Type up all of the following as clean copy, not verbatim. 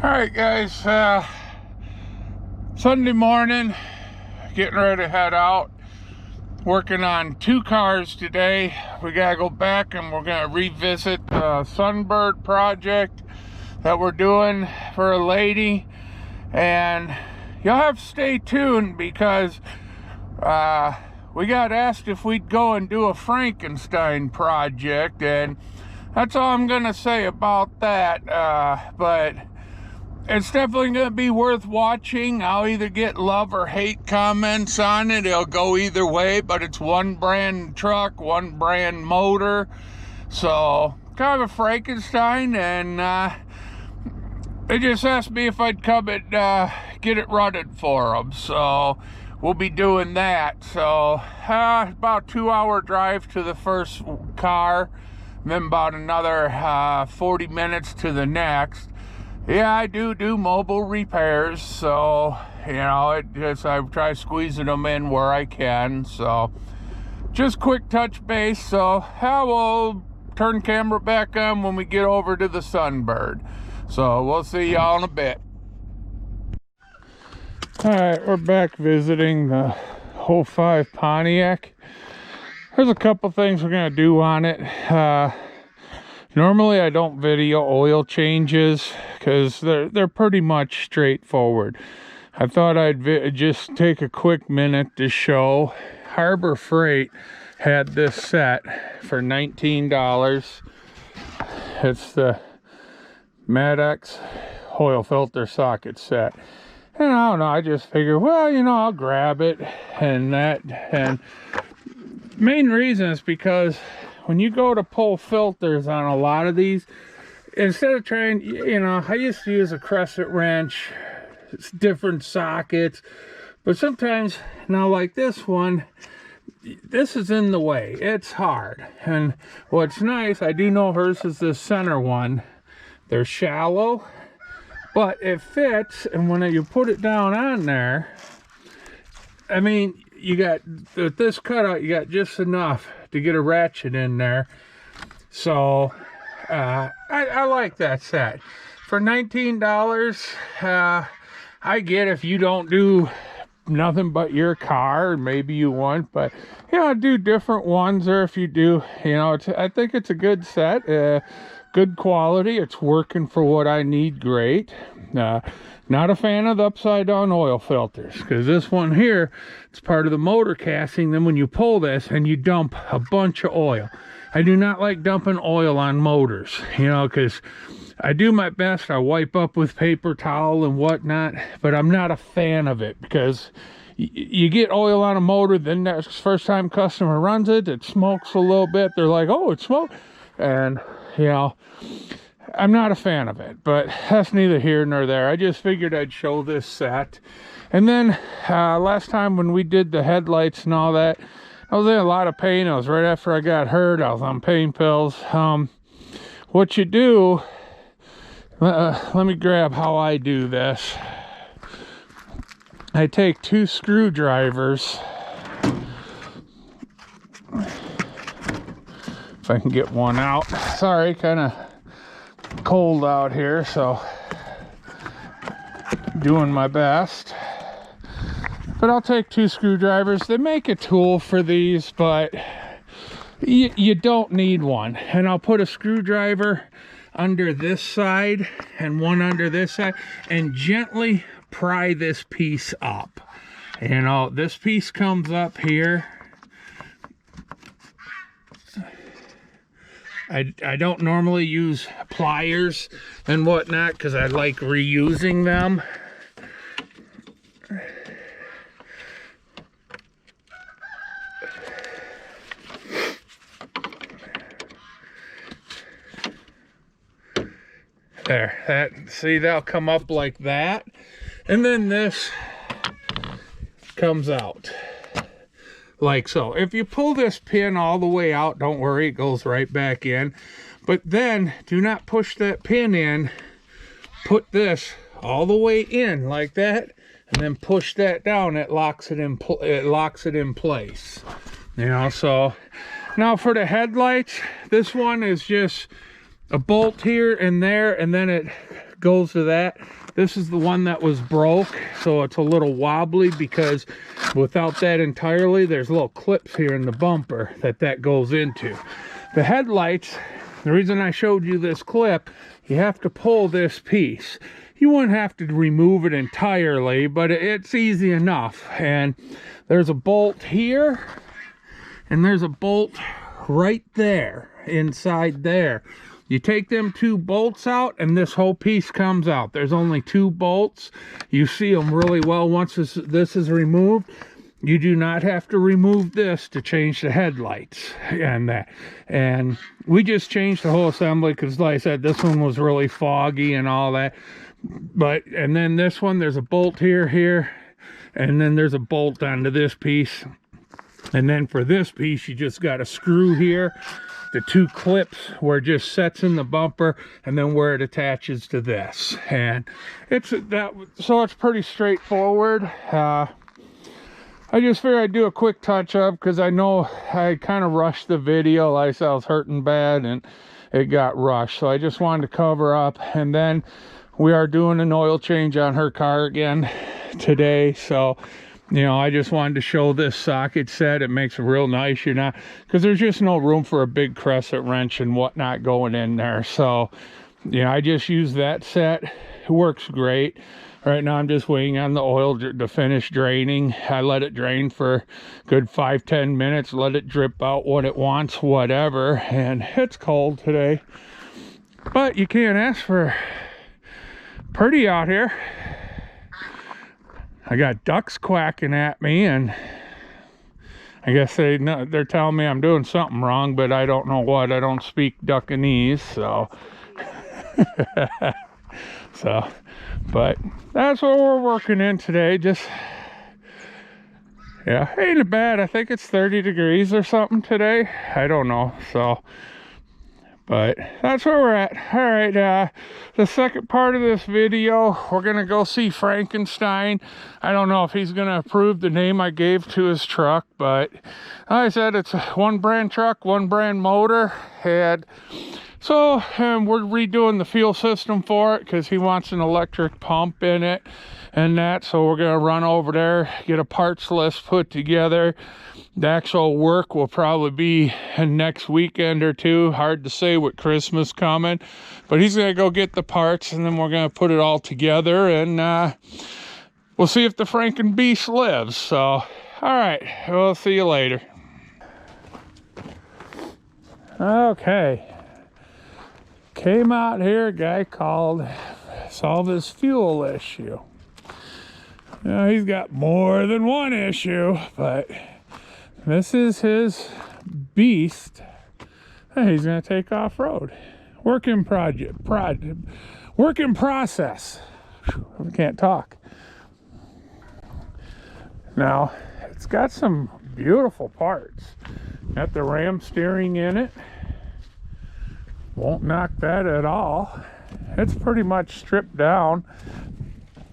All right, guys, Sunday morning, getting ready to head out. Working on 2 cars today. We gotta go back and we're gonna revisit the Sunbird project that we're doing for a lady. And you'll have to stay tuned because we got asked if we'd go and do a Frankenstein project, and that's all I'm gonna say about that. But it's definitely going to be worth watching. I'll either get love or hate comments on it. It'll go either way, but it's one brand truck, one brand motor. So, kind of a Frankenstein, and they just asked me if I'd come and get it running for them. So, we'll be doing that. So, about a 2-hour drive to the first car, then about another 40 minutes to the next. Yeah, I do mobile repairs, so, you know, I try squeezing them in where I can. So, just quick touch base. So, we'll turn camera back on when we get over to the Sunbird. So, we'll see y'all in a bit. Alright, we're back visiting the 05 Pontiac. There's a couple things we're going to do on it. Normally I don't video oil changes because they're pretty much straightforward. I thought I'd just take a quick minute to show. Harbor Freight had this set for $19. It's the Maddox oil filter socket set. And I don't know, I just figured, well, you know, I'll grab it. And main reason is because when you go to pull filters on a lot of these, instead of trying, you know, I used to use a crescent wrench. It's different sockets, but sometimes, now like this one, this is in the way. It's hard. And what's nice, I do know hers is the center one. They're shallow, but it fits, and when you put it down on there, I mean, you got, with this cutout, you got just enough to get a ratchet in there. So I like that set for $19. I get if you don't do nothing but your car, maybe you want, but you know, do different ones, or if you do, you know, I think it's a good set, good quality. It's working for what I need. Great. Not a fan of the upside down oil filters, because this one here, it's part of the motor casting. Then when you pull this and you dump a bunch of oil, I do not like dumping oil on motors, you know, because I do my best. I wipe up with paper towel and whatnot, but I'm not a fan of it, because you get oil on a motor, then that first time customer runs it, it smokes a little bit. They're like, oh, it smoked. And, you know, I'm not a fan of it, but that's neither here nor there. I just figured I'd show this set. And then last time when we did the headlights and all that, I was in a lot of pain. It was right after I got hurt. I was on pain pills. What you do, let me grab how I do this. I take 2 screwdrivers. If I can get one out. Sorry, kind of cold out here, so doing my best. But I'll take 2 screwdrivers. They make a tool for these, but you don't need one. And I'll put a screwdriver under this side and one under this side, and gently pry this piece up. You know, this piece comes up here. I don't normally use pliers and whatnot because I like reusing them. There, see, that'll come up like that. And then this comes out like so. If you pull this pin all the way out, don't worry, it goes right back in. But then do not push that pin in. Put this all the way in like that, and then push that down. It locks it in place. You know, so now for the headlights, this one is just a bolt here and there, and then it goes to that. This is the one that was broke, so it's a little wobbly because without that entirely, there's little clips here in the bumper that goes into. The headlights, the reason I showed you this clip, you have to pull this piece. You wouldn't have to remove it entirely, but it's easy enough. And there's a bolt here, and there's a bolt right there, inside there. You take them 2 bolts out, and this whole piece comes out. There's only 2 bolts. You see them really well once this is removed. You do not have to remove this to change the headlights and that. And we just changed the whole assembly because, like I said, this one was really foggy and all that. But, and then this one, there's a bolt here, and then there's a bolt onto this piece. And then for this piece, you just got a screw here, the 2 clips where it just sets in the bumper, and then where it attaches to this. And it's that, so it's pretty straightforward. I just figured I'd do a quick touch up because I know I kind of rushed the video. Like I said, I was hurting bad and it got rushed. So I just wanted to cover up. And then we are doing an oil change on her car again today. So, you know, I just wanted to show this socket set. It makes it real nice, you know, because there's just no room for a big crescent wrench and whatnot going in there. So, you know, I just use that set. It works great. Right now I'm just waiting on the oil to finish draining. I let it drain for a good 5-10 minutes, let it drip out what it wants, whatever. And it's cold today, but you can't ask for pretty out here. I got ducks quacking at me, and I guess they're telling me I'm doing something wrong, but I don't know what. I don't speak Duckanese, so but that's what we're working in today. Just, yeah, ain't bad. I think it's 30 degrees or something today. I don't know. So, but that's where we're at. All right, the second part of this video, we're gonna go see Frankenstein. I don't know if he's gonna approve the name I gave to his truck, but like I said, it's a 1 brand truck, 1 brand motor. And so, we're redoing the fuel system for it because he wants an electric pump in it and that. So we're going to run over there, get a parts list put together. The actual work will probably be next weekend or 2. Hard to say with Christmas coming. But he's going to go get the parts, and then we're going to put it all together. And we'll see if the Franken Beast lives. So, all right. We'll see you later. Okay. Came out here, a guy called, solve his fuel issue. Now, he's got more than 1 issue, but this is his beast that he's going to take off-road. Work in process. I can't talk. Now, it's got some beautiful parts. Got the ram steering in it. Won't knock that at all. It's pretty much stripped down.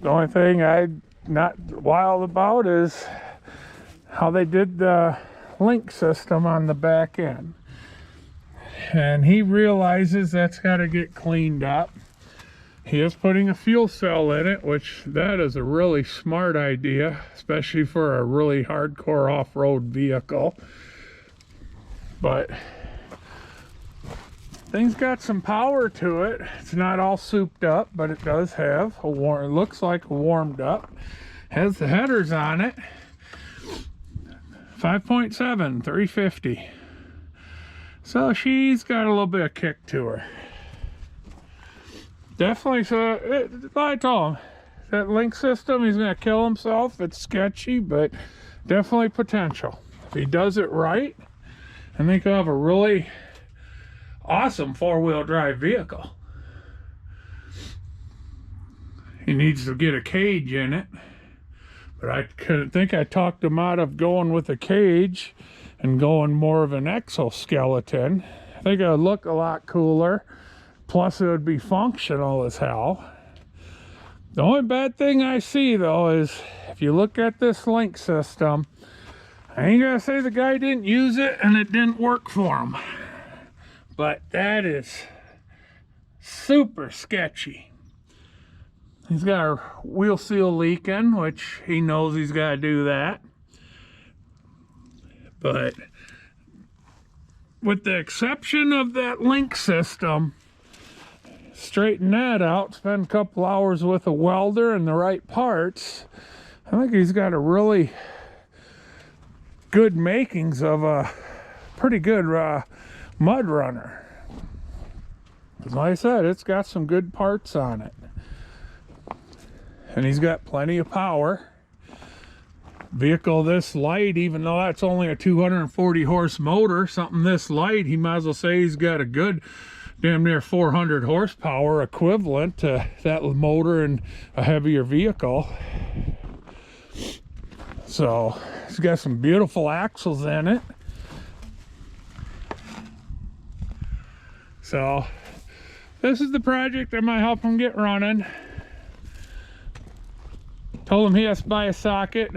The only thing I'm not wild about is how they did the link system on the back end. And he realizes that's got to get cleaned up. He is putting a fuel cell in it, which that is a really smart idea, especially for a really hardcore off-road vehicle. But thing's got some power to it. It's not all souped up, but it does have a it looks like warmed up. Has the headers on it. 5.7, 350. So she's got a little bit of kick to her. Definitely, I told him, that link system, he's gonna kill himself. It's sketchy, but definitely potential. If he does it right, I think he'll have a really awesome 4-wheel drive vehicle. He needs to get a cage in it, but I think I talked him out of going with a cage and going more of an exoskeleton. I think it would look a lot cooler, plus it would be functional as hell. The only bad thing I see though is if you look at this link system, I ain't gonna say the guy didn't use it and it didn't work for him, but that is super sketchy. He's got a wheel seal leaking, which he knows he's got to do that. But with the exception of that link system, straighten that out, spend a couple hours with a welder and the right parts, I think he's got a really good makings of a pretty good mud runner. As I said, it's got some good parts on it. And he's got plenty of power. Vehicle this light, even though that's only a 240 horse motor, something this light, he might as well say he's got a good damn near 400 horsepower equivalent to that motor in a heavier vehicle. So it's got some beautiful axles in it. So this is the project that might help him get running. Told him he has to buy a socket.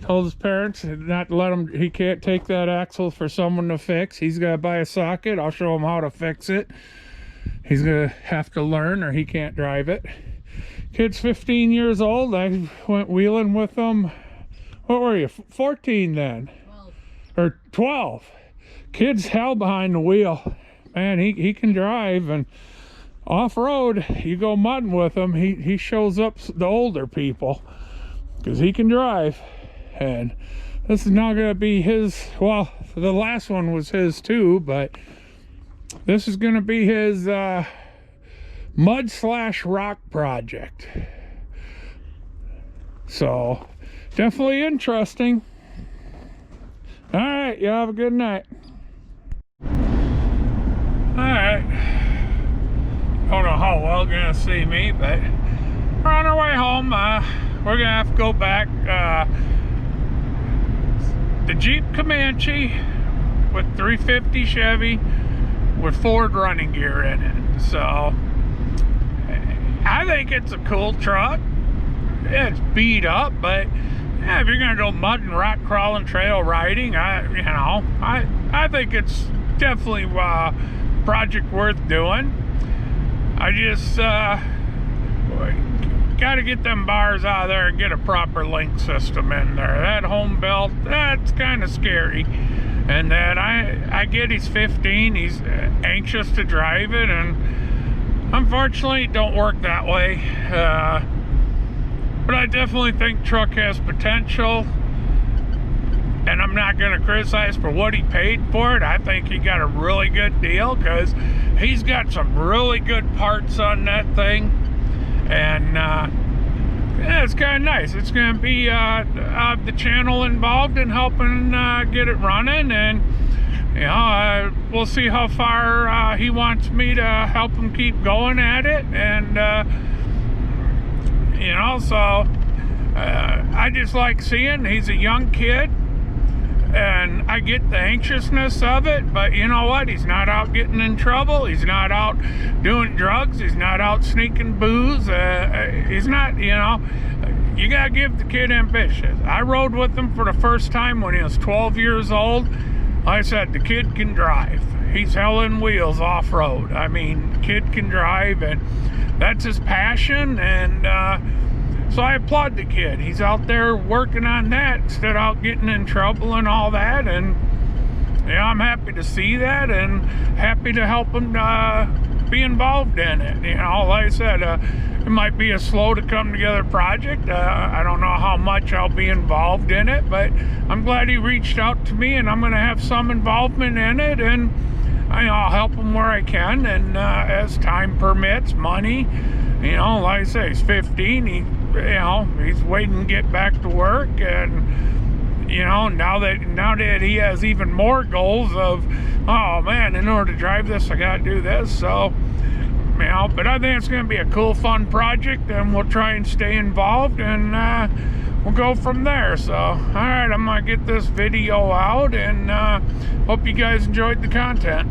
Told his parents not to let him, he can't take that axle for someone to fix. He's got to buy a socket. I'll show him how to fix it. He's going to have to learn or he can't drive it. Kid's 15 years old. I went wheeling with him. What were you, 14 then? 12. Or 12. Kid's hell behind the wheel. Man, he can drive, and off-road, you go mudding with him, he shows up the older people because he can drive. And this is not going to be his, well, the last one was his too, but this is going to be his mud/rock project. So definitely interesting. All right, you have a good night. All right, don't know how well you're gonna see me, but we're on our way home. We're gonna have to go back. The Jeep Comanche with 350 Chevy with Ford running gear in it. So I think it's a cool truck. It's beat up, but yeah, if you're gonna go mud and rock crawling, trail riding, I think it's definitely a project worth doing. I just got to get them bars out of there and get a proper link system in there. That home belt, that's kind of scary. And that I get he's 15, he's anxious to drive it, and unfortunately it don't work that way. But I definitely think truck has potential, and I'm not going to criticize for what he paid for it. I think he got a really good deal because he's got some really good parts on that thing. And yeah, it's kind of nice. It's going to be the channel involved in helping get it running, and you know, we'll see how far he wants me to help him keep going at it. And you know, so I just like seeing he's a young kid, and I get the anxiousness of it, but you know what? He's not out getting in trouble. He's not out doing drugs. He's not out sneaking booze. He's not, you know, you gotta give the kid ambition. I rode with him for the first time when he was 12 years old. Like I said, the kid can drive. He's hell in wheels off-road. I mean, the kid can drive, and that's his passion. And so I applaud the kid. He's out there working on that instead of out getting in trouble and all that. And yeah, I'm happy to see that and happy to help him be involved in it. You know, like I said, it might be a slow to come together project. I don't know how much I'll be involved in it, but I'm glad he reached out to me, and I'm going to have some involvement in it, and I'll help him where I can, and as time permits, money. You know, like I say, he's 15. He's waiting to get back to work, and you know, now that he has even more goals of, oh man, in order to drive this, I gotta do this. So, you know, but I think it's gonna be a cool, fun project, and we'll try and stay involved, and we'll go from there. So, all right, I'm gonna get this video out, and hope you guys enjoyed the content.